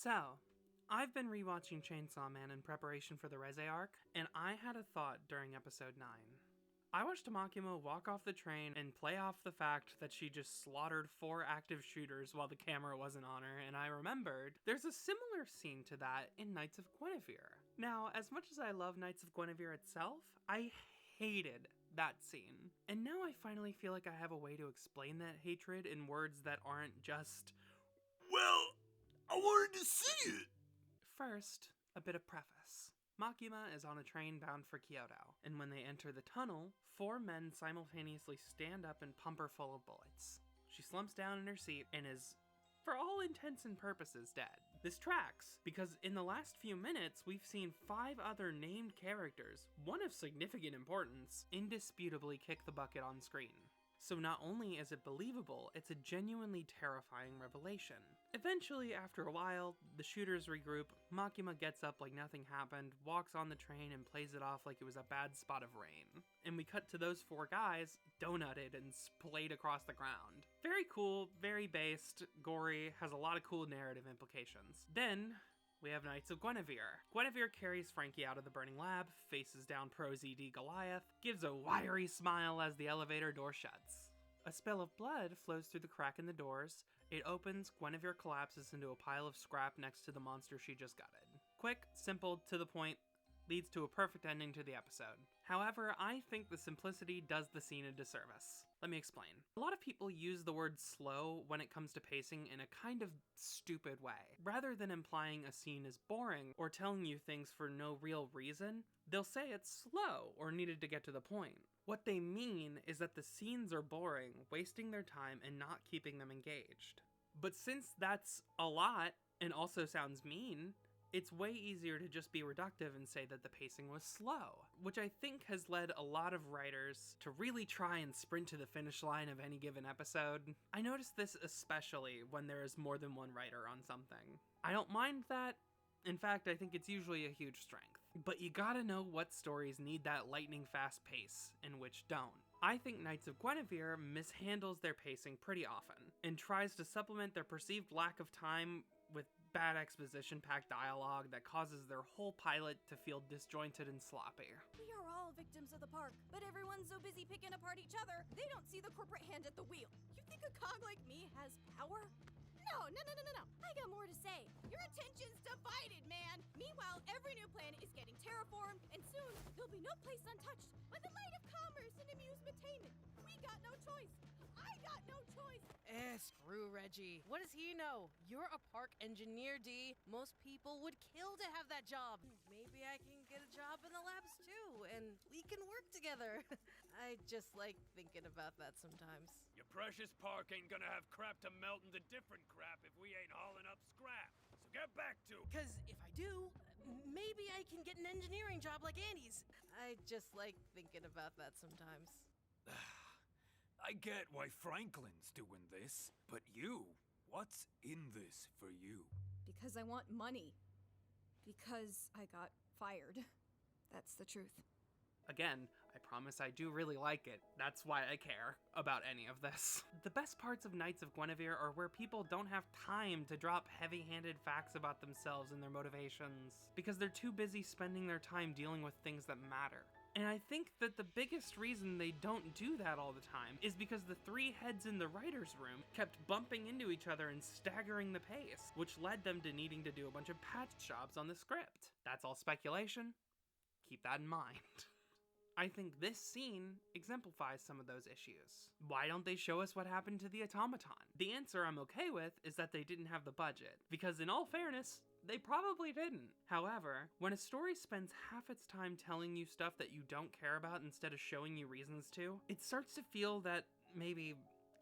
So, I've been rewatching Chainsaw Man in preparation for the Reze arc, and I had a thought during episode 9. I watched Makima walk off the train and play off the fact that she just slaughtered 4 active shooters while the camera wasn't on her, and I remembered there's a similar scene to that in Knights of Guinevere. Now, as much as I love Knights of Guinevere itself, I hated that scene. And now I finally feel like I have a way to explain that hatred in words that aren't just, well, I wanted to see it. First, a bit of preface. Makima is on a train bound for Kyoto, and when they enter the tunnel, 4 men simultaneously stand up and pump her full of bullets. She slumps down in her seat and is, for all intents and purposes, dead. This tracks, because in the last few minutes, we've seen 5 other named characters, one of significant importance, indisputably kick the bucket on screen. So not only is it believable, it's a genuinely terrifying revelation. Eventually, after a while, the shooters regroup, Makima gets up like nothing happened, walks on the train and plays it off like it was a bad spot of rain. And we cut to those 4 guys, donutted and splayed across the ground. Very cool, very based, gory, has a lot of cool narrative implications. Then, we have Knights of Guinevere. Guinevere carries Frankie out of the burning lab, faces down Pro ZD Goliath, gives a wiry smile as the elevator door shuts. A spill of blood flows through the crack in the doors. It opens, Guinevere collapses into a pile of scrap next to the monster she just gutted. Quick, simple, to the point, leads to a perfect ending to the episode. However, I think the simplicity does the scene a disservice. Let me explain. A lot of people use the word slow when it comes to pacing in a kind of stupid way. Rather than implying a scene is boring or telling you things for no real reason, they'll say it's slow or needed to get to the point. What they mean is that the scenes are boring, wasting their time and not keeping them engaged. But since that's a lot and also sounds mean, it's way easier to just be reductive and say that the pacing was slow, which I think has led a lot of writers to really try and sprint to the finish line of any given episode. I notice this especially when there is more than one writer on something. I don't mind that. In fact, I think it's usually a huge strength. But you gotta know what stories need that lightning fast pace and which don't. I think Knights of Guinevere mishandles their pacing pretty often and tries to supplement their perceived lack of time with bad exposition-packed dialogue that causes their whole pilot to feel disjointed and sloppy. We are all victims of the park, but everyone's so busy picking apart each other, they don't see the corporate hand at the wheel. You think a cog like me has power? No. I got more to say. Your attention's divided, man. Meanwhile, every new planet is getting terraformed, and soon there'll be no place untouched by the light of commerce and amusement-tainment. We got no choice. I got no choice. Screw Reggie. What does he know? You're a park engineer, D. Most people would kill to have that job. Maybe I can get a job in the labs too, and we can work together. I just like thinking about that sometimes. Your precious park ain't gonna have crap to melt into different crap if we ain't hauling up scrap. So get back to it. Cause if I do, maybe I can get an engineering job like Andy's. I just like thinking about that sometimes. I get why Franklin's doing this, but you, what's in this for you? Because I want money. Because I got fired. That's the truth. Again, I promise I do really like it. That's why I care about any of this. The best parts of Knights of Guinevere are where people don't have time to drop heavy-handed facts about themselves and their motivations, because they're too busy spending their time dealing with things that matter. And I think that the biggest reason they don't do that all the time is because the 3 heads in the writer's room kept bumping into each other and staggering the pace, which led them to needing to do a bunch of patch jobs on the script. That's all speculation. Keep that in mind. I think this scene exemplifies some of those issues. Why don't they show us what happened to the automaton? The answer I'm okay with is that they didn't have the budget, because in all fairness, they probably didn't. However, when a story spends half its time telling you stuff that you don't care about instead of showing you reasons to, it starts to feel that maybe,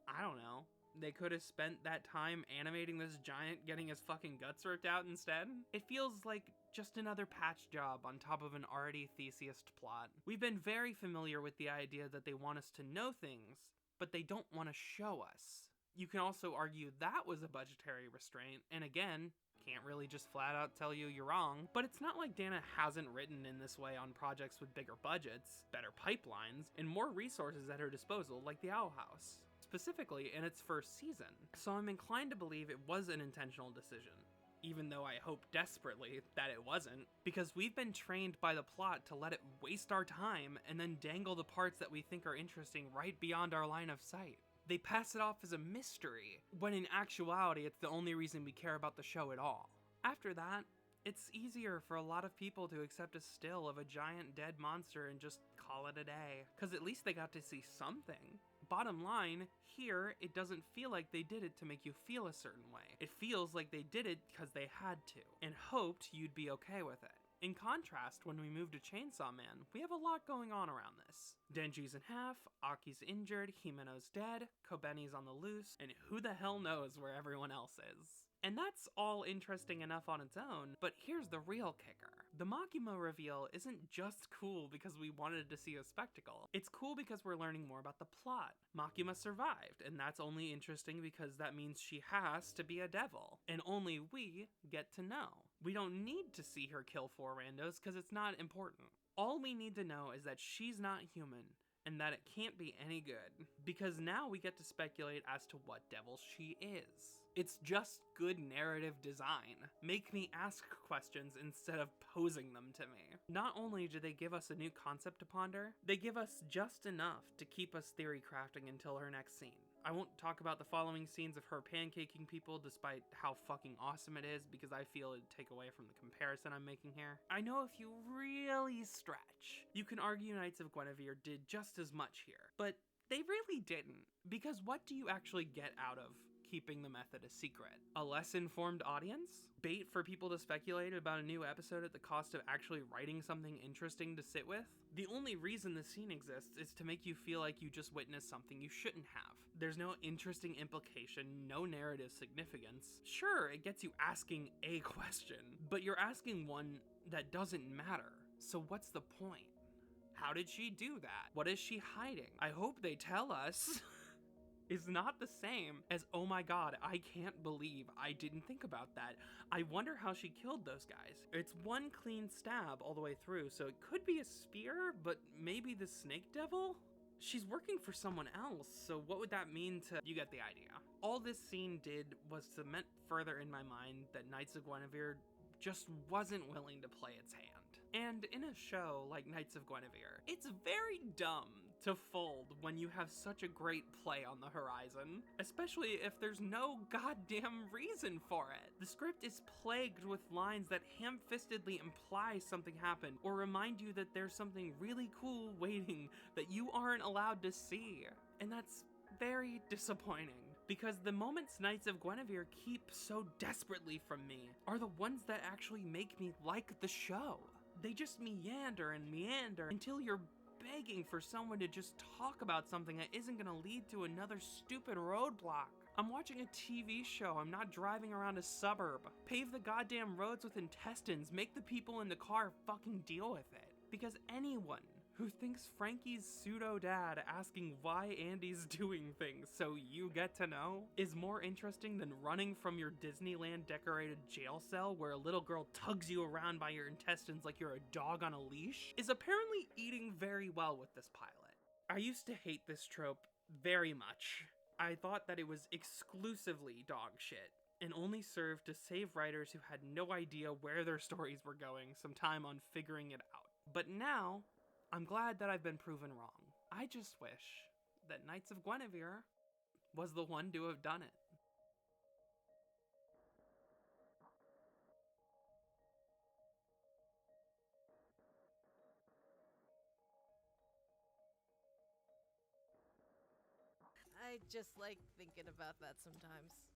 I don't know, they could have spent that time animating this giant getting his fucking guts ripped out instead. It feels like just another patch job on top of an already Theseused plot. We've been very familiar with the idea that they want us to know things, but they don't want to show us. You can also argue that was a budgetary restraint, and again, can't really just flat out tell you you're wrong, but it's not like Dana hasn't written in this way on projects with bigger budgets, better pipelines, and more resources at her disposal like the Owl House, specifically in its first season. So I'm inclined to believe it was an intentional decision. even though I hope desperately that it wasn't, because we've been trained by the plot to let it waste our time and then dangle the parts that we think are interesting right beyond our line of sight. They pass it off as a mystery, when in actuality it's the only reason we care about the show at all. After that, it's easier for a lot of people to accept a still of a giant dead monster and just call it a day, because at least they got to see something. Bottom line, here, it doesn't feel like they did it to make you feel a certain way. It feels like they did it because they had to, and hoped you'd be okay with it. In contrast, when we move to Chainsaw Man, we have a lot going on around this. Denji's in half, Aki's injured, Himeno's dead, Kobeni's on the loose, and who the hell knows where everyone else is. And that's all interesting enough on its own, but here's the real kicker. The Makima reveal isn't just cool because we wanted to see a spectacle. It's cool because we're learning more about the plot. Makima survived, and that's only interesting because that means she has to be a devil, and only we get to know. We don't need to see her kill 4 randos because it's not important. All we need to know is that she's not human, and that it can't be any good, because now we get to speculate as to what devil she is. It's just good narrative design. Make me ask questions instead of posing them to me. Not only do they give us a new concept to ponder, they give us just enough to keep us theory crafting until her next scene. I won't talk about the following scenes of her pancaking people despite how fucking awesome it is because I feel it'd take away from the comparison I'm making here. I know if you really stretch, you can argue Knights of Guinevere did just as much here, but they really didn't. Because what do you actually get out of keeping the method a secret? A less informed audience? Bait for people to speculate about a new episode at the cost of actually writing something interesting to sit with? The only reason the scene exists is to make you feel like you just witnessed something you shouldn't have. There's no interesting implication, no narrative significance. Sure, it gets you asking a question, but you're asking one that doesn't matter. So what's the point? How did she do that? What is she hiding? I hope they tell us. Is not the same as, oh my god, I can't believe I didn't think about that. I wonder how she killed those guys. It's one clean stab all the way through, so it could be a spear, but maybe the snake devil? She's working for someone else, so what would that mean to— you get the idea. All this scene did was cement further in my mind that Knights of Guinevere just wasn't willing to play its hand. And in a show like Knights of Guinevere, it's very dumb to fold when you have such a great play on the horizon, especially if there's no goddamn reason for it. The script is plagued with lines that ham-fistedly imply something happened or remind you that there's something really cool waiting that you aren't allowed to see. And that's very disappointing, because the moments Knights of Guinevere keep so desperately from me are the ones that actually make me like the show. They just meander and meander until you're begging for someone to just talk about something that isn't gonna lead to another stupid roadblock. I'm watching a TV show, I'm not driving around a suburb. Pave the goddamn roads with intestines, make the people in the car fucking deal with it. Because anyone who thinks Frankie's pseudo-dad asking why Andy's doing things so you get to know is more interesting than running from your Disneyland decorated jail cell where a little girl tugs you around by your intestines like you're a dog on a leash is apparently eating very well with this pilot. I used to hate this trope very much. I thought that it was exclusively dog shit and only served to save writers who had no idea where their stories were going some time on figuring it out. But now, I'm glad that I've been proven wrong. I just wish that Knights of Guinevere was the one to have done it. I just like thinking about that sometimes.